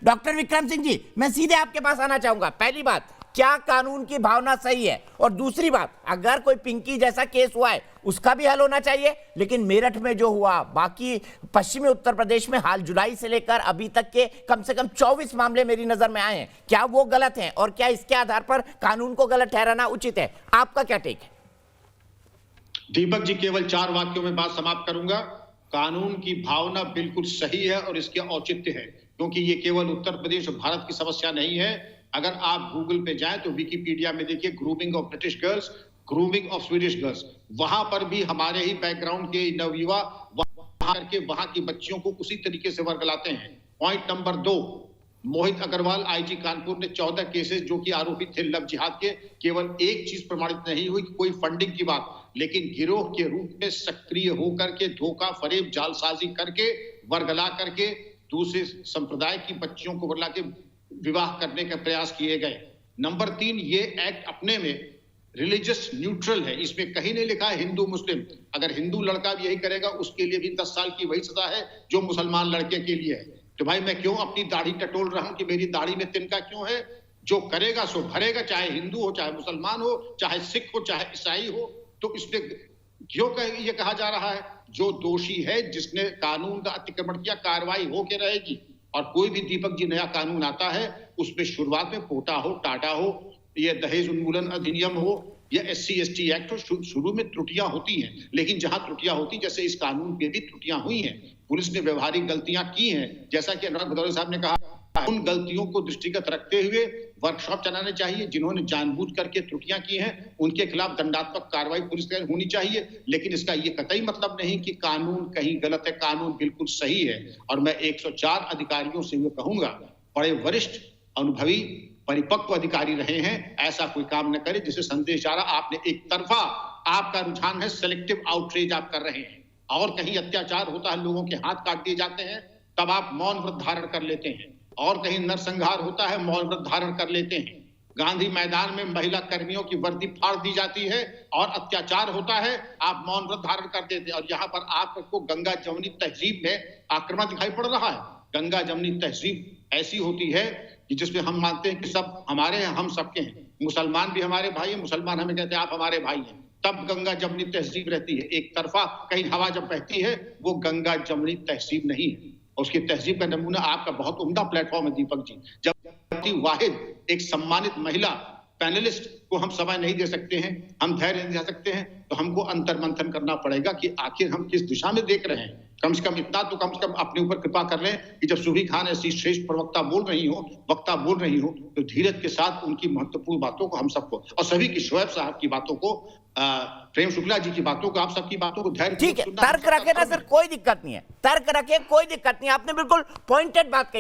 Doctor Vikram Singh ji, मैं सीधे आपके पास आना चाहूंगा। पहली बात, क्या कानून की भावना सही है? और दूसरी बात, अगर कोई पिंकी जैसा केस हुआ है उसका भी हल होना चाहिए, लेकिन मेरठ में जो हुआ, बाकी पश्चिमी उत्तर प्रदेश में हाल जुलाई से लेकर अभी तक के कम से कम 24 मामले मेरी नजर में आए हैं, क्या वो गलत हैं? और क्या इसके आधार पर कानून को गलत ठहराना उचित है? आपका क्या टेक है? दीपक जी, केवल 4 वाक्यों में बात समाप्त करूंगा। कानून की भावना बिल्कुल सही है और इसके औचित्य है, क्योंकि ये केवल उत्तर प्रदेश और भारत की समस्या नहीं है। अगर आप गूगल पे जाएं तो विकिपीडिया में देखिए grooming of British girls, grooming of Swedish girls, वहां पर भी हमारे ही बैकग्राउंड के नवयुवा वहां करके वहां की बच्चियों को उसी तरीके से वर्गलाते हैं। Point number 2, Mohit Agarwal IG Kanpur ने 14 केसेस जो कि आरोपी थे लव जिहाद के, केवल एक चीज प्रमाणित नहीं हुई कि कोई फंडिंग की बात, लेकिन गिरोह के रूप में सक्रिय होकर के धोखा फरेब जालसाजी करके वर्गला करके दूसरे संप्रदाय की बच्चियों को वर्गला के विवाह करने का प्रयास किए गए। नंबर 3, ये एक्ट अपने में रिलीजियस न्यूट्रल है, इसमें कहीं नहीं लिखा है हिंदू मुस्लिम। अगर हिंदू लड़का भी यही करेगा उसके लिए भी 10 साल की वही सजा है जो मुसलमान लड़के के लिए है। तो भाई मैं क्यों अपनी दाढ़ी टटोल रहा हूं कि मेरी दाढ़ी में तिनका क्यों है? जो करेगा सो भरेगा, चाहे हिंदू हो, चाहे मुसलमान हो, चाहे सिख हो, चाहे ईसाई हो। तो इसमें क्यों ये कहा जा रहा है जो दोषी है, जिसने कानून का अतिक्रमण किया, कार्रवाई होके रहेगी। और कोई भी दीपक जी नया कानून आता है उसमें शुरुआत में पोटा हो, टाटा हो, ये दहेज उन्मूलन अधिनियम हो या SC/ST एक्ट हो, शुरू में त्रुटियां होती हैं, लेकिन जहां त्रुटियां होती, जैसे इस कानून पे भी त्रुटियां हुई हैं, पुलिस ने व्यवहारिक गलतियां की हैं, जैसा कि अनुराग भदौरिया साहब ने कहा, उन गलतियों को दृष्टिगत रखते हुए वर्कशॉप चलाने चाहिए। जिन्होंने जानबूझ करके त्रुटियां की हैं उनके खिलाफ दंडात्मक कार्रवाई पुलिस की होनी चाहिए, लेकिन इसका ये कतई मतलब नहीं कि कानून कहीं गलत है, कानून बिल्कुल सही है। और मैं 104 अधिकारियों से ये कहूंगा, बड़े वरिष्ठ अनुभवी परिपक्व अधिकारी रहे हैं, ऐसा कोई काम न करे जिसे संदेश जा रहा आपने एक तरफा, आपका रुझान है सेलेक्टिव आउटरीच आप कर रहे हैं, और कहीं अत्याचार होता है, लोगों के हाथ काट दिए जाते हैं, तब आप मौन व्रत धारण कर लेते हैं, और कहीं नरसंहार होता है, मौन व्रत धारण कर लेते हैं। गांधी मैदान में महिला कर्मियों की वर्दी फाड़ दी जाती है और अत्याचार होता है, आप मौन व्रत धारण कर देते हैं। और यहाँ पर आपको गंगा जमुनी तहजीब में आक्रमण दिखाई पड़ रहा है। गंगा जमुनी तहजीब ऐसी होती है कि जिसमें हम मानते हैं कि सब हमारे हैं, हम सबके हैं, मुसलमान भी हमारे भाई हैं, मुसलमान हमें कहते हैं आप हमारे भाई हैं, तब गंगा जमुनी तहजीब रहती है। एक तरफा कहीं हवा जब बहती है वो गंगा जमुनी तहजीब नहीं है। उसकी तहजीब का नमूना आपका बहुत उम्दा प्लेटफॉर्म है दीपक जी। जब वाहिद एक सम्मानित महिला पैनलिस्ट को हम समय नहीं दे सकते हैं, हम धैर्य नहीं दे सकते हैं, तो हमको अंतर्मंथन करना पड़ेगा कि आखिर हम किस दिशा में देख रहे हैं। कम से कम इतना तो कम से कम अपने ऊपर कृपा कर लें कि जब सुभी खान ऐसी श्रेष्ठ प्रवक्ता बोल रही हो तो धीरज के साथ उनकी महत्वपूर्ण बातों को हम सबको, और सभी की शोएब साहब की बातों को, प्रेम शुक्ला जी की बातों को, आप सबकी बातों को धैर्य, ठीक है, तर्क रखे ना सर, कोई दिक्कत नहीं है, तर्क रखे, कोई दिक्कत नहीं, आपने बिल्कुल पॉइंटेड बात कही।